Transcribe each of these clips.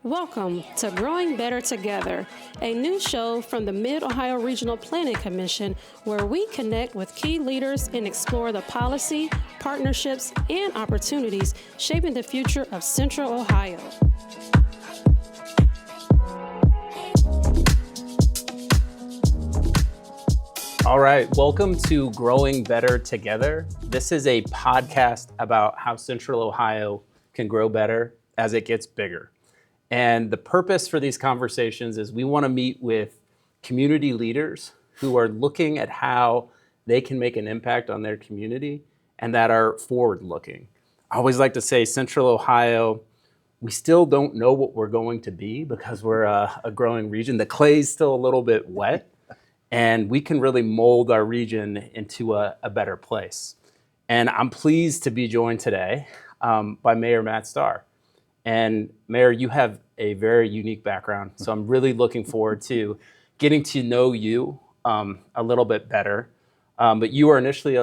Welcome to Growing Better Together, a new show from the Mid-Ohio Regional Planning Commission where we connect with key leaders and explore the policy, partnerships, and opportunities shaping the future of Central Ohio. All right, welcome to Growing Better Together. This is a podcast about how Central Ohio can grow better as it gets bigger. And the purpose for these conversations is we want to meet with community leaders who are looking at how they can make an impact on their community and that are forward-looking. I always like to say Central Ohio, we still don't know what we're going to be because we're a growing region. The clay's still a little bit wet, and we can really mold our region into a better place. And I'm pleased to be joined today by Mayor Matt Starr. And Mayor, you have a very unique background, so I'm really looking forward to getting to know you a little bit better. But you were initially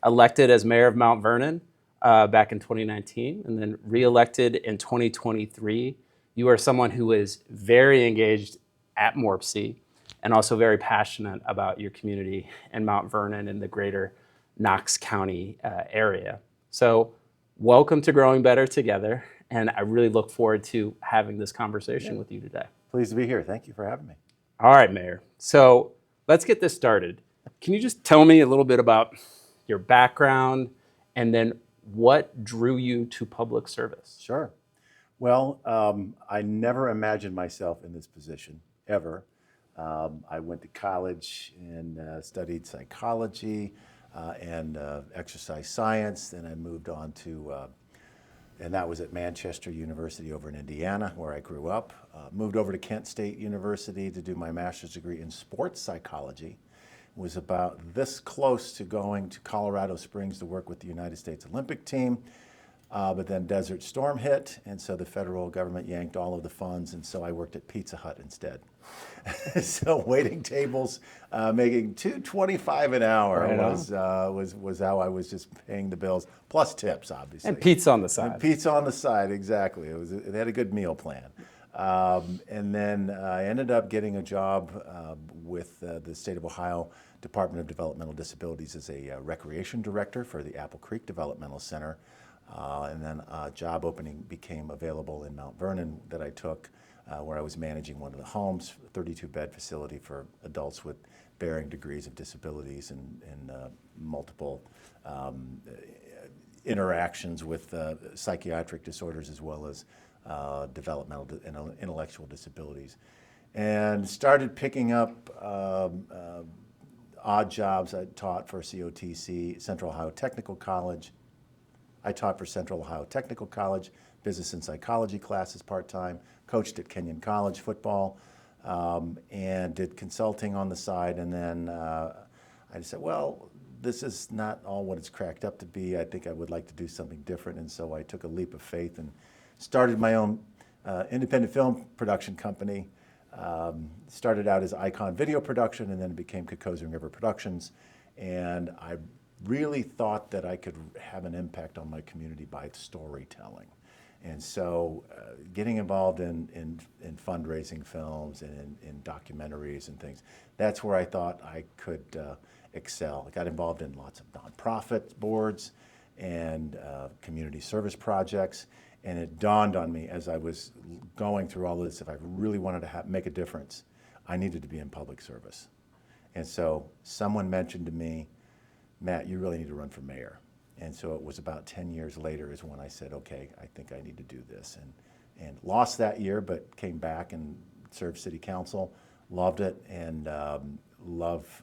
elected as mayor of Mount Vernon back in 2019, and then re-elected in 2023. You are someone who is very engaged at Morpsey and also very passionate about your community in Mount Vernon and the greater Knox County area. So welcome to Growing Better Together. And I really look forward to having this conversation with you today. Pleased to be here. Thank you for having me. All right, Mayor. So let's get this started. Can you just tell me a little bit about your background and then what drew you to public service? Sure. Well, I never imagined myself in this position, ever. I went to college and studied psychology and exercise science. Then I moved on to and that was at Manchester University over in Indiana, where I grew up. Moved over to Kent State University to do my master's degree in sports psychology. Was about this close to going to Colorado Springs to work with the United States Olympic team. But then Desert Storm hit, and so the federal government yanked all of the funds, and so I worked at Pizza Hut instead. So waiting tables, making $2.25 an hour was how I was just paying the bills, plus tips, obviously. And pizza on the side. And pizza on the side, exactly. They had a good meal plan. And then I ended up getting a job with the state of Ohio Department of Developmental Disabilities as a recreation director for the Apple Creek Developmental Center. And then a job opening became available in Mount Vernon that I took, where I was managing one of the homes, a 32-bed facility for adults with varying degrees of disabilities and multiple interactions with psychiatric disorders as well as developmental and intellectual disabilities. And started picking up odd jobs. I taught for COTC, Central Ohio Technical College. I taught for Central Ohio Technical College, business and psychology classes part-time, coached at Kenyon College football, and did consulting on the side. And then I said, well, this is not all what it's cracked up to be. I think I would like to do something different. And so I took a leap of faith and started my own independent film production company. Started out as Icon Video Production and then it became Cocosing River Productions. And I really thought that I could have an impact on my community by storytelling. And so getting involved in fundraising films and in documentaries and things, that's where I thought I could excel. I got involved in lots of nonprofit boards and community service projects. And it dawned on me as I was going through all this, if I really wanted to make a difference, I needed to be in public service. And so someone mentioned to me, Matt, you really need to run for mayor. And so it was about 10 years later is when I said, okay, I think I need to do this. And lost that year, but came back and served city council, loved it, and love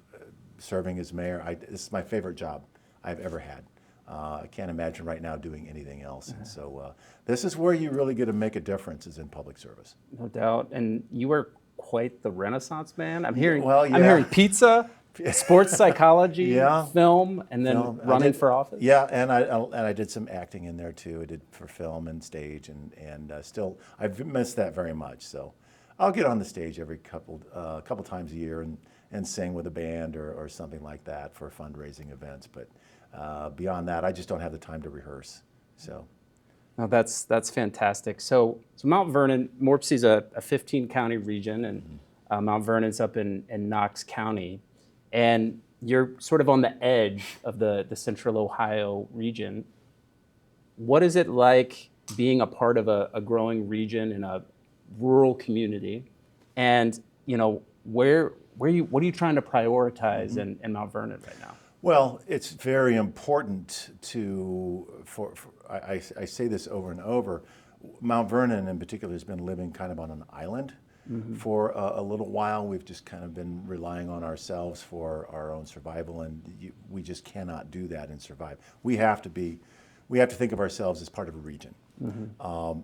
serving as mayor. This is my favorite job I've ever had. I can't imagine right now doing anything else. And so this is where you really get to make a difference is in public service. No doubt. And you were quite the Renaissance man. I'm hearing, Well, yeah. I'm hearing pizza, sports psychology, Yeah. film, and then running for office. Yeah, and I did some acting in there too. I did for film and stage, and still I've missed that very much. So I'll get on the stage every couple times a year and sing with a band or something like that for fundraising events. But beyond that, I just don't have the time to rehearse. So No, that's fantastic. So Mount Vernon, Morpsey is a 15 county region, and Mount Vernon's up in Knox County, and you're sort of on the edge of the Central Ohio region. What is it like being a part of a growing region in a rural community, and what are you trying to prioritize in Mount Vernon right now? Well, it's very important I say this over and over. Mount Vernon in particular has been living kind of on an island for a little while. We've just kind of been relying on ourselves for our own survival, and we just cannot do that and survive. We have to think of ourselves as part of a region,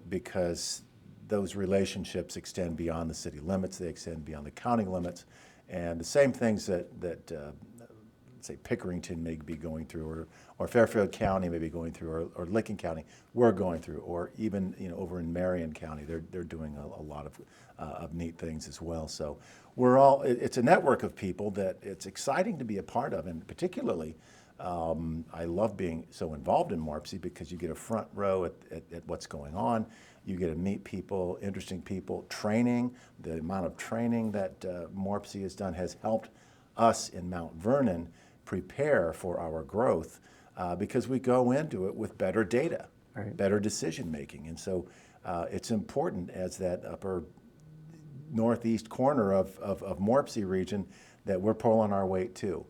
because those relationships extend beyond the city limits. They extend beyond the county limits, and the same things that say Pickerington may be going through, or Fairfield County may be going through, or Licking County we're going through, or even over in Marion County they're doing a lot of neat things as well. So it's a network of people that it's exciting to be a part of, and particularly I love being so involved in Morpsey because you get a front row at what's going on. You get to meet people, interesting people, training. The amount of training that Morpsey has done has helped us in Mount Vernon prepare for our growth, because we go into it with better data, Right. better decision making. And so it's important as that upper northeast corner of Morpsey region that we're pulling our weight too,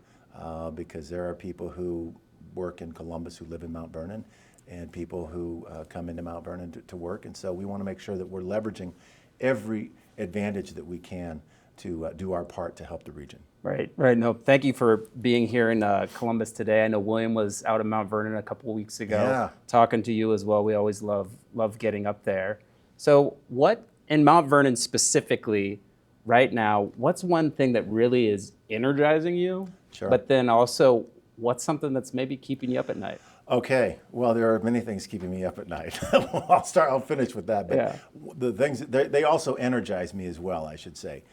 because there are people who work in Columbus who live in Mount Vernon, and people who come into Mount Vernon to work. And so we want to make sure that we're leveraging every advantage that we can to do our part to help the region. Right, right. No, thank you for being here in Columbus today. I know William was out of Mount Vernon a couple of weeks ago, Yeah. talking to you as well. We always love getting up there. So what, in Mount Vernon specifically, right now, what's one thing that really is energizing you? Sure. But then also, what's something that's maybe keeping you up at night? Okay, well, there are many things keeping me up at night. I'll finish with that. But Yeah. the things, they also energize me as well, I should say.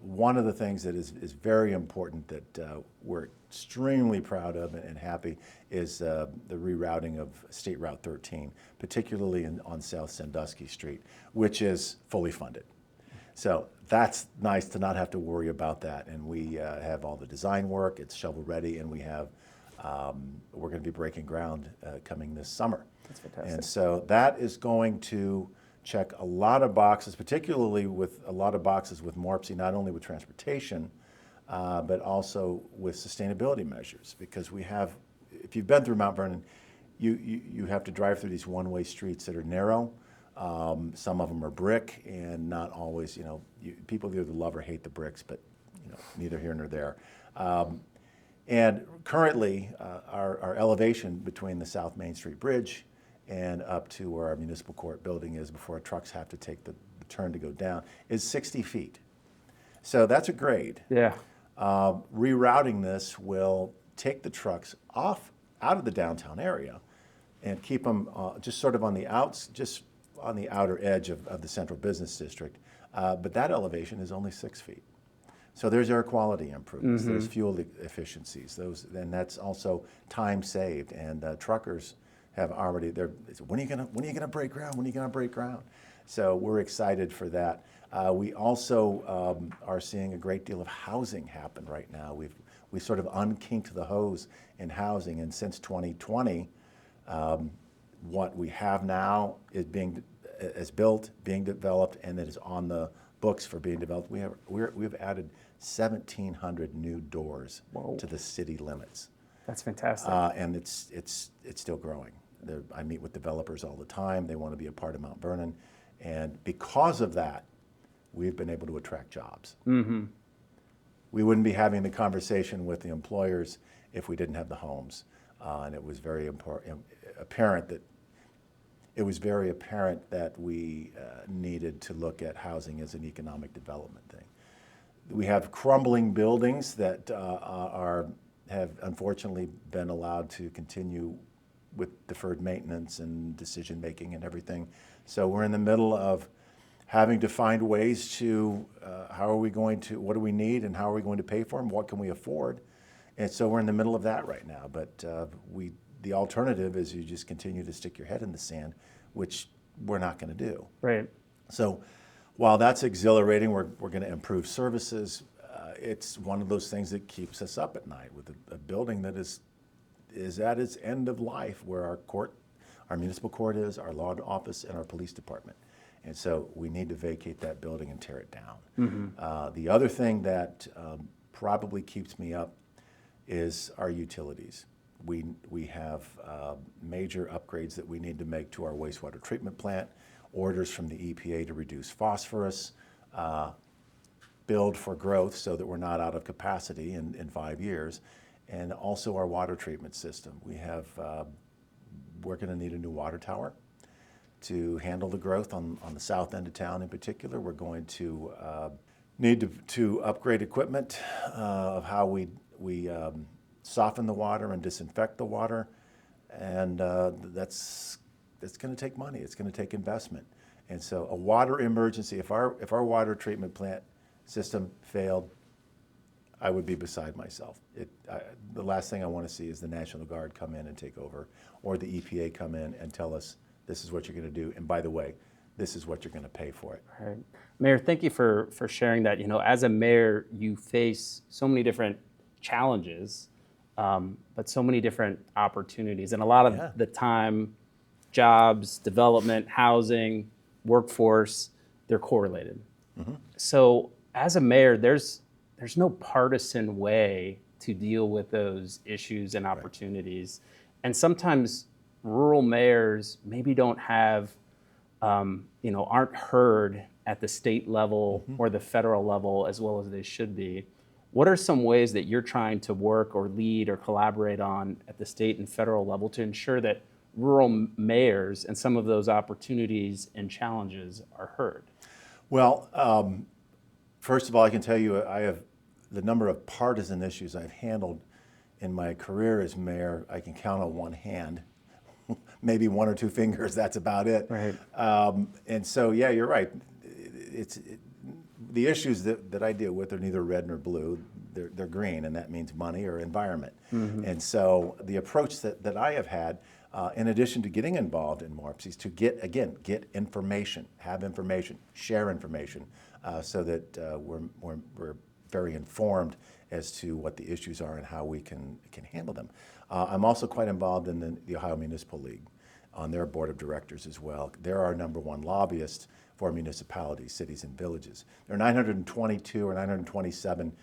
One of the things that is very important that we're extremely proud of and happy is the rerouting of State Route 13, particularly on South Sandusky Street, which is fully funded. So that's nice to not have to worry about that. And we have all the design work, it's shovel ready, and we're going to be breaking ground coming this summer. That's fantastic. And so that is going to check a lot of boxes, particularly with a lot of boxes with Morpsey, not only with transportation, but also with sustainability measures. Because we have, if you've been through Mount Vernon, you have to drive through these one-way streets that are narrow. Some of them are brick, and not always, people either love or hate the bricks, but neither here nor there. And currently, our elevation between the South Main Street Bridge and up to where our municipal court building is before trucks have to take the turn to go down is 60 feet. So that's a grade. Yeah. Rerouting this will take the trucks out of the downtown area and keep them just sort of on the outer edge of the central business district. But that elevation is only 6 feet. So there's air quality improvements, there's fuel efficiencies, and that's also time saved. And truckers have already, when are you gonna break ground? When are you gonna break ground? So we're excited for that. We also are seeing a great deal of housing happen right now. We sort of unkinked the hose in housing, and since 2020, what we have now is built, being developed, and that is on the books for being developed. We've added 1,700 new doors to the city limits. That's fantastic. And it's still growing. I meet with developers all the time. They want to be a part of Mount Vernon, and because of that, we've been able to attract jobs. Mm-hmm. We wouldn't be having the conversation with the employers if we didn't have the homes, and it was very apparent that we needed to look at housing as an economic development thing. We have crumbling buildings that have unfortunately been allowed to continue with deferred maintenance and decision making and everything. So we're in the middle of having to find ways to what do we need and how are we going to pay for them? What can we afford? And so we're in the middle of that right now. But the alternative is you just continue to stick your head in the sand, which we're not going to do. Right. So while that's exhilarating, we're going to improve services. It's one of those things that keeps us up at night with a building that is at its end of life, where our municipal court is, our law office, and our police department. And so we need to vacate that building and tear it down. The other thing that probably keeps me up is our utilities. We have major upgrades that we need to make to our wastewater treatment plant, orders from the EPA to reduce phosphorus, build for growth so that we're not out of capacity in 5 years, and also our water treatment system. We're going to need a new water tower to handle the growth on the south end of town in particular. We're going to need to upgrade equipment of how we soften the water and disinfect the water, and that's going to take money. It's going to take investment, and so a water emergency. If our water treatment plant system failed, I would be beside myself. The last thing I want to see is the National Guard come in and take over, or the EPA come in and tell us this is what you're going to do, and by the way, this is what you're going to pay for it. All right. Mayor, thank you for sharing that. As a mayor, you face so many different challenges, but so many different opportunities. And a lot of the time, jobs, development, housing, workforce, they're correlated. So as a mayor, there's no partisan way to deal with those issues and opportunities. And sometimes rural mayors maybe don't have, aren't heard at the state level or the federal level as well as they should be. What are some ways that you're trying to work or lead or collaborate on at the state and federal level to ensure that rural mayors and some of those opportunities and challenges are heard? Well, first of all, I can tell you I have the number of partisan issues I've handled in my career as mayor, I can count on one hand, maybe one or two fingers, that's about it. Right. And so, yeah, you're right. The issues that I deal with are neither red nor blue, they're green, and that means money or environment. And so the approach that I have had, in addition to getting involved in MORPS, is to get information, have information, share information, so that we're very informed as to what the issues are and how we can handle them. I'm also quite involved in the Ohio Municipal League, on their board of directors as well. They're our #1 lobbyist for municipalities, cities, and villages. There are 922 or 927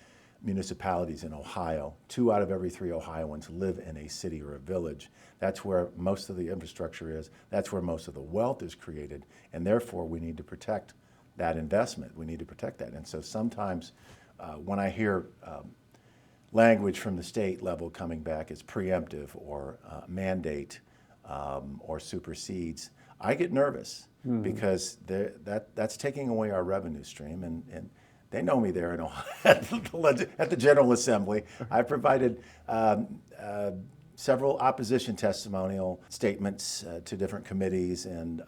municipalities in Ohio. 2 out of every 3 Ohioans live in a city or a village. That's where most of the infrastructure is. That's where most of the wealth is created. And therefore, we need to protect that investment. We need to protect that. And so sometimes when I hear language from the state level coming back as preemptive or mandate or supersedes, I get nervous because that's taking away our revenue stream. And they know me there in Ohio at the General Assembly. I provided several opposition testimonial statements to different committees and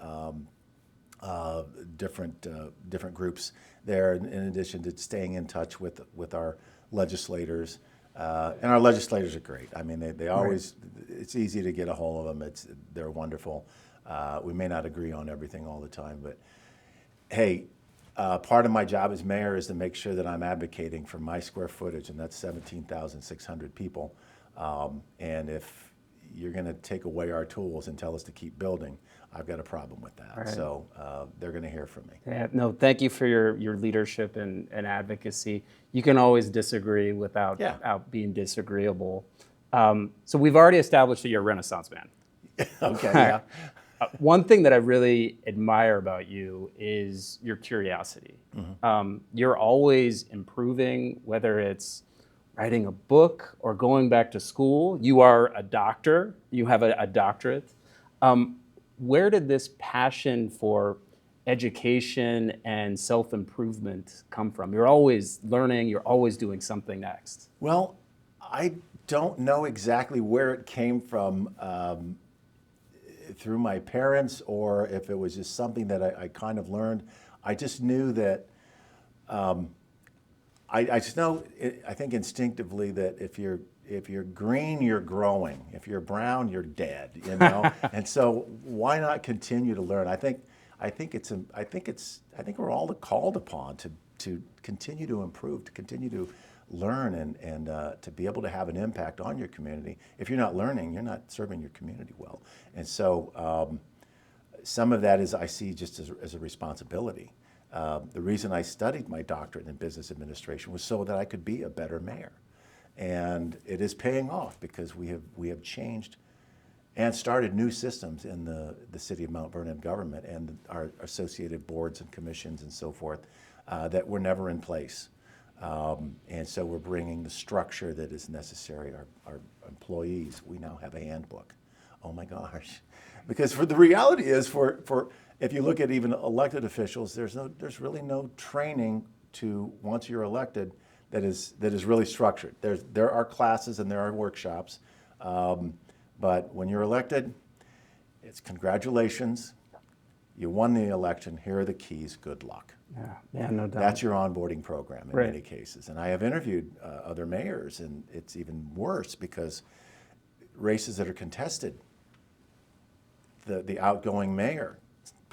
different groups there, in addition to staying in touch with our legislators. And our legislators are great. I mean, they always, it's easy to get a hold of them. They're wonderful. We may not agree on everything all the time, but hey, part of my job as mayor is to make sure that I'm advocating for my square footage, and that's 17,600 people. And if you're going to take away our tools and tell us to keep building, I've got a problem with that. Right. So they're going to hear from me. Yeah, no, thank you for your leadership and advocacy. You can always disagree without being disagreeable. So we've already established that you're a Renaissance man. Okay, yeah. One thing that I really admire about you is your curiosity. You're always improving, whether it's writing a book or going back to school. You are a doctor. You have a doctorate. Where did this passion for education and self-improvement come from? You're always learning. You're always doing something next. Well, I don't know exactly where it came from through my parents, or if it was just something that I kind of learned. I just knew that I just know, I think instinctively that if you're green, you're growing. If you're brown, you're dead. You know, and so why not continue to learn? I think we're all called upon to continue to improve, to continue to learn, and to be able to have an impact on your community. If you're not learning, you're not serving your community well. And so some of that is I see just as a responsibility. The reason I studied my doctorate in business administration was so that I could be a better mayor. And it is paying off because we have changed and started new systems in the city of Mount Vernon government and our associated boards and commissions and so forth that were never in place. And so we're bringing the structure that is necessary. Our employees, we now have a handbook. Oh my gosh. Because the reality is for if you look at even elected officials, there's really no training to, once you're elected, that is really structured. There are classes and there are workshops, but when you're elected, it's congratulations, you won the election, here are the keys, good luck. Yeah, no doubt. That's your onboarding program in Right. many cases. And I have interviewed other mayors, and it's even worse because races that are contested, the outgoing mayor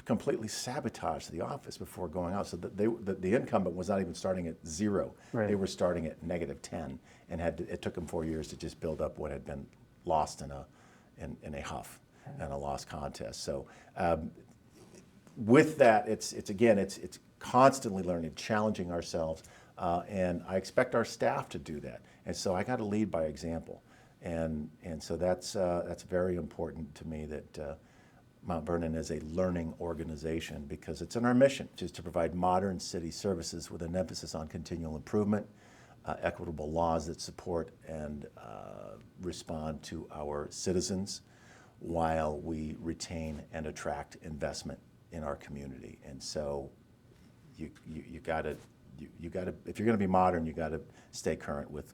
completely sabotaged the office before going out. So the incumbent was not even starting at 0. Right. They were starting at -10, and it took them 4 years to just build up what had been lost in a huff and a lost contest. So with that, it's constantly learning, challenging ourselves, and I expect our staff to do that. And so I got to lead by example, and so that's very important to me that Mount Vernon is a learning organization because it's in our mission, which is to provide modern city services with an emphasis on continual improvement, equitable laws that support and respond to our citizens while we retain and attract investment in our community. And so you gotta if you're gonna be modern, you gotta stay current with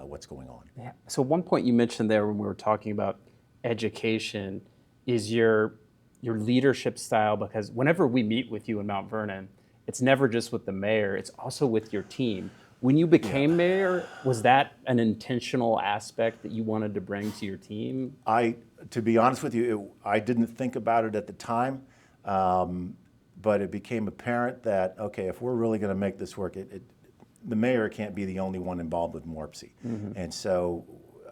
what's going on. Yeah. So one point you mentioned there when we were talking about education is your leadership style, because whenever we meet with you in Mount Vernon, it's never just with the mayor, it's also with your team. When you became mayor, was that an intentional aspect that you wanted to bring to your team? To be honest with you, I didn't think about it at the time, but it became apparent that, okay, if we're really going to make this work, the mayor can't be the only one involved with MORPC. Mm-hmm. And so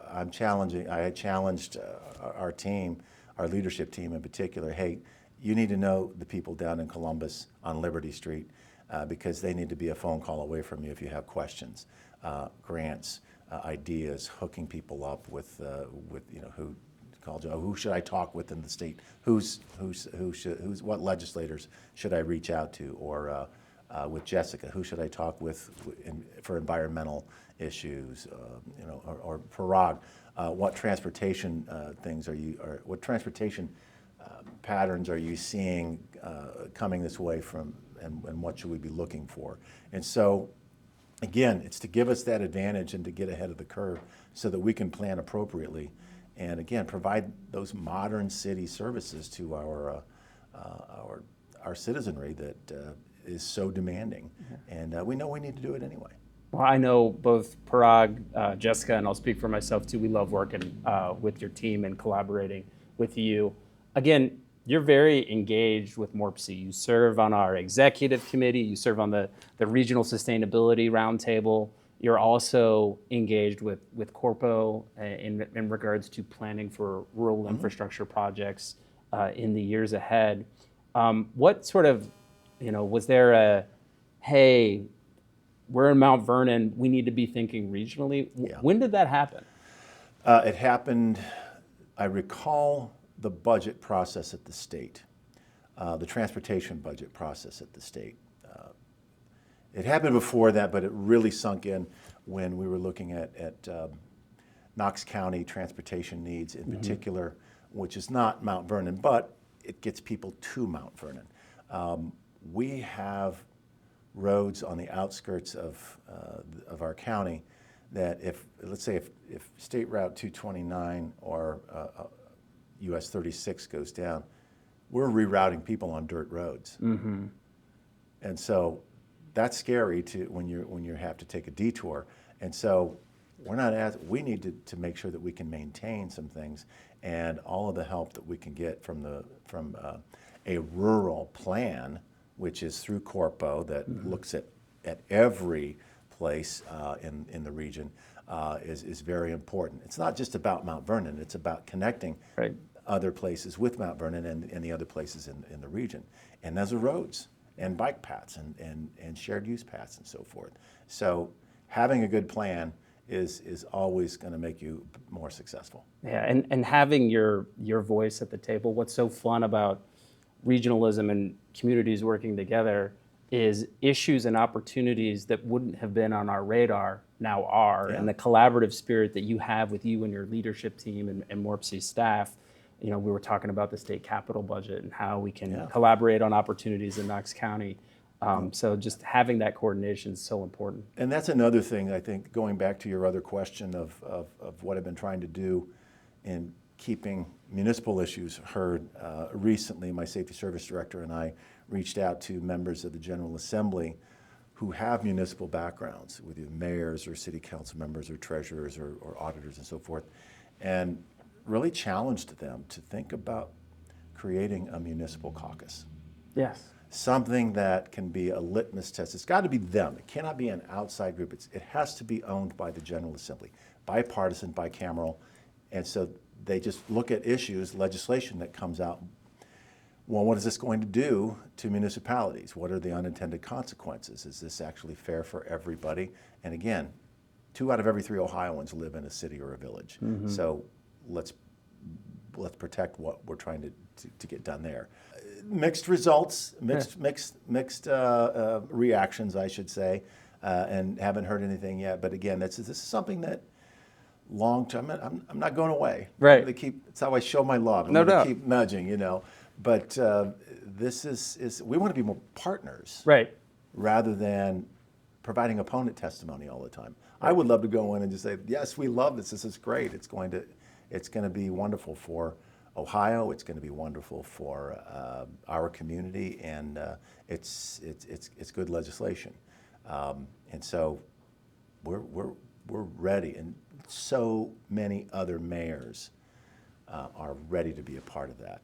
I had challenged our team, our leadership team in particular, hey, you need to know the people down in Columbus on Liberty Street because they need to be a phone call away from you if you have questions, grants, ideas, hooking people up with who should I talk with in the state? What legislators should I reach out to? Or with Jessica, who should I talk with for environmental issues? Or Parag, what transportation what transportation patterns are you seeing coming this way from, and what should we be looking for? And so, again, it's to give us that advantage and to get ahead of the curve so that we can plan appropriately. And again, provide those modern city services to our citizenry that is so demanding, and we know we need to do it anyway. Well, I know both Parag, Jessica, and I'll speak for myself too. We love working with your team and collaborating with you. Again, you're very engaged with MORPC. You serve on our executive committee. You serve on the Regional Sustainability Roundtable. You're also engaged with Corpo in regards to planning for rural infrastructure projects in the years ahead. What sort of, was there a, hey, we're in Mount Vernon, we need to be thinking regionally? Yeah. When did that happen? It happened, I recall the budget process at the state, the transportation budget process at the state. It happened before that, but it really sunk in when we were looking at Knox County transportation needs in particular, which is not Mount Vernon, but it gets people to Mount Vernon. We have roads on the outskirts of our county that let's say if State Route 229 or US 36 goes down, we're rerouting people on dirt roads. Mm-hmm. And so that's scary when you have to take a detour. And so we need to make sure that we can maintain some things, and all of the help that we can get from a rural plan, which is through Corpo, that looks at every place in the region, is very important. It's not just about Mount Vernon, it's about connecting other places with Mount Vernon and the other places in the region. And those are roads and bike paths and shared use paths and so forth. So having a good plan is always going to make you more successful. Yeah, and having your voice at the table. What's so fun about regionalism and communities working together is issues and opportunities that wouldn't have been on our radar now are, and the collaborative spirit that you have with you and your leadership team and MORPC staff. We were talking about the state capital budget and how we can collaborate on opportunities in Knox County. So just having that coordination is so important. And that's another thing, I think, going back to your other question of what I've been trying to do in keeping municipal issues heard. Recently, my safety service director and I reached out to members of the General Assembly who have municipal backgrounds, with either mayors or city council members or treasurers or auditors and so forth, and really challenged them to think about creating a municipal caucus. Yes. Something that can be a litmus test. It's got to be them. It cannot be an outside group. It has to be owned by the General Assembly, bipartisan, bicameral. And so they just look at issues, legislation that comes out. Well, what is this going to do to municipalities? What are the unintended consequences? Is this actually fair for everybody? And again, 2 out of every 3 Ohioans live in a city or a village. So let's protect what we're trying to get done there. Mixed results, mixed reactions, I should say, and haven't heard anything yet. But again, this is something that long term. I'm not going away. Right. It's how I show my love. No doubt. Keep nudging, But this is we want to be more partners, Right. rather than providing opponent testimony all the time. I would love to go in and just say, yes, we love this. This is great. It's going to be wonderful for Ohio. It's going to be wonderful for our community, and it's good legislation. And so we're ready, and so many other mayors are ready to be a part of that.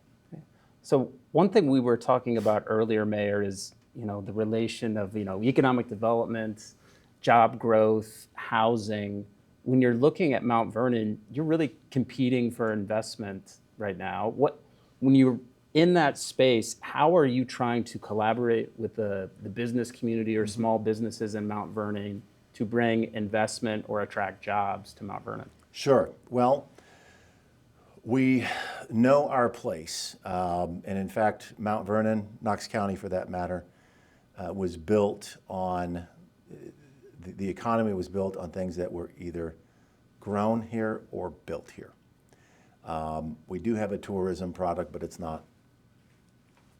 So one thing we were talking about earlier, Mayor, is the relation of economic development, job growth, housing. When you're looking at Mount Vernon, you're really competing for investment right now. When you're in that space, how are you trying to collaborate with the business community or small businesses in Mount Vernon to bring investment or attract jobs to Mount Vernon? Sure. Well, we know our place. And in fact, Mount Vernon, Knox County for that matter, was built on, the economy was built on things that were either grown here or built here. We do have a tourism product, but it's not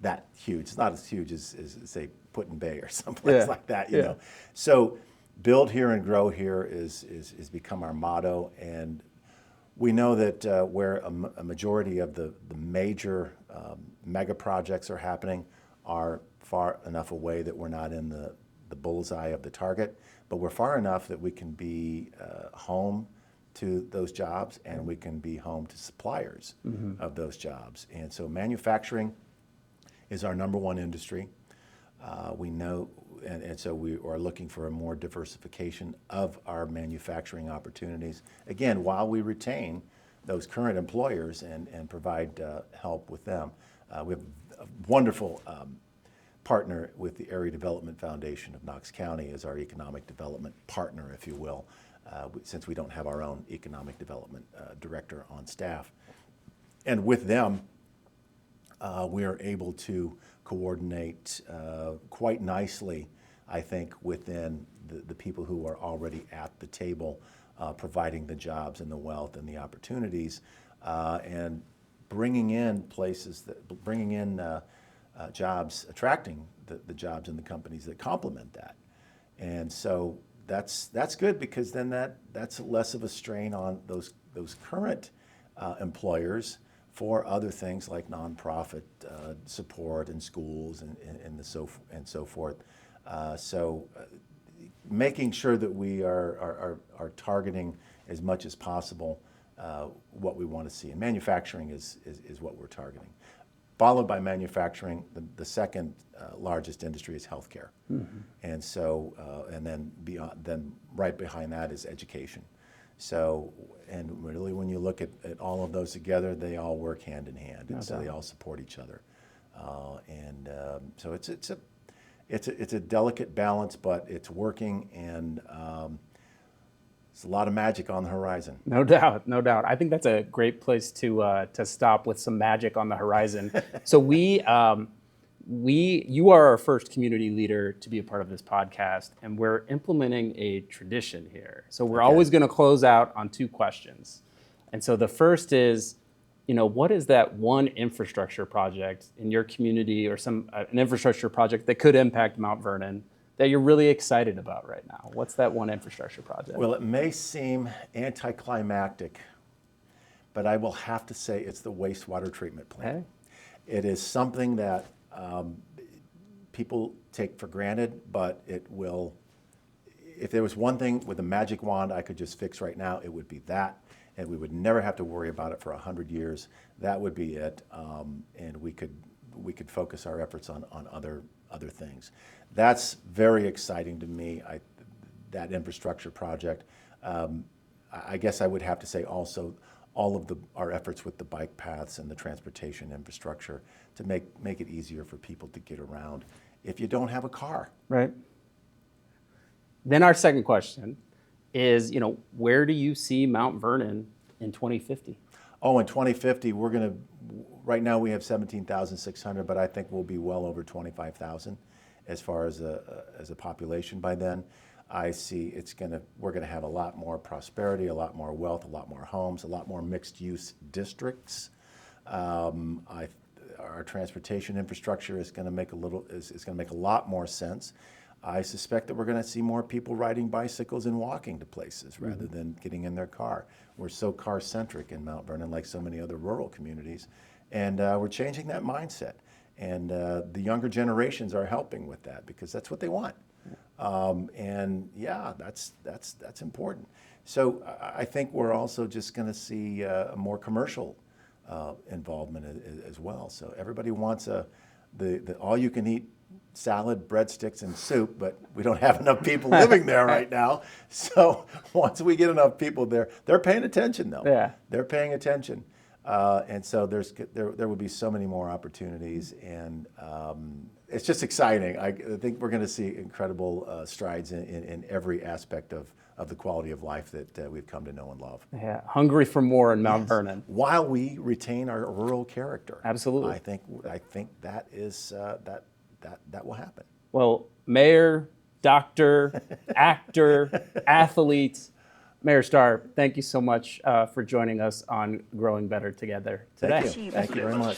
that huge. It's not as huge as say, Put-in Bay or someplace like that, you know. So build here and grow here is become our motto. And we know that where a majority of the major mega projects are happening are far enough away that we're not in the bullseye of the target, but we're far enough that we can be home to those jobs, and we can be home to suppliers of those jobs. And so manufacturing is our #1 industry. We know, and so we are looking for a more diversification of our manufacturing opportunities, again, while we retain those current employers and provide help with them. We have a wonderful partner with the Area Development Foundation of Knox County as our economic development partner, if you will, since we don't have our own economic development director on staff. And with them, we are able to coordinate quite nicely, I think, within the people who are already at the table, providing the jobs and the wealth and the opportunities, and bringing in jobs, attracting the jobs and the companies that complement that. And so that's good, because then that's less of a strain on those current employers for other things like nonprofit support and schools and so forth. Making sure that we are targeting as much as possible what we want to see. And manufacturing is what we're targeting. Followed by manufacturing, the second largest industry is healthcare. And so, and then right behind that is education. So, and really when you look at all of those together, they all work hand in hand, and so they all support each other. So it's a delicate balance, but it's working, and there's a lot of magic on the horizon. No doubt, no doubt. I think that's a great place to stop with some magic on the horizon. So you are our first community leader to be a part of this podcast, and we're implementing a tradition here. So we're always going to close out on 2 questions. And so the first is, what is that one infrastructure project in your community, or an infrastructure project that could impact Mount Vernon, that you're really excited about right now? What's that one infrastructure project? Well, it may seem anticlimactic, but I will have to say it's the wastewater treatment plant. Okay. It is something that people take for granted, but it will, if there was one thing with a magic wand I could just fix right now, it would be that. And we would never have to worry about it for 100 years. That would be it, and we could focus our efforts on other things. That's very exciting to me. That infrastructure project. I guess I would have to say also all of our efforts with the bike paths and the transportation infrastructure to make it easier for people to get around if you don't have a car. Right. Then our second question is, where do you see Mount Vernon in 2050? Oh, in 2050, right now we have 17,600, but I think we'll be well over 25,000 as far as a population by then. I see we're gonna have a lot more prosperity, a lot more wealth, a lot more homes, a lot more mixed-use districts. Our transportation infrastructure is gonna make a lot more sense. I suspect that we're going to see more people riding bicycles and walking to places rather than getting in their car. We're so car-centric in Mount Vernon, like so many other rural communities, and we're changing that mindset. And the younger generations are helping with that because that's what they want. And yeah, that's important. So I think we're also just going to see a more commercial involvement as well. So everybody wants the all-you-can-eat salad, breadsticks, and soup, but we don't have enough people living there right now. So once we get enough people there, they're paying attention though. Yeah. They're paying attention. And so there will be so many more opportunities, and it's just exciting. I think we're going to see incredible strides in every aspect of the quality of life that we've come to know and love. Yeah, hungry for more in Mount Vernon. While we retain our rural character. Absolutely. I think that is that will happen. Well, Mayor, Doctor, Actor, Athlete, Mayor Starr, thank you so much for joining us on Growing Better Together today. Thank you very much.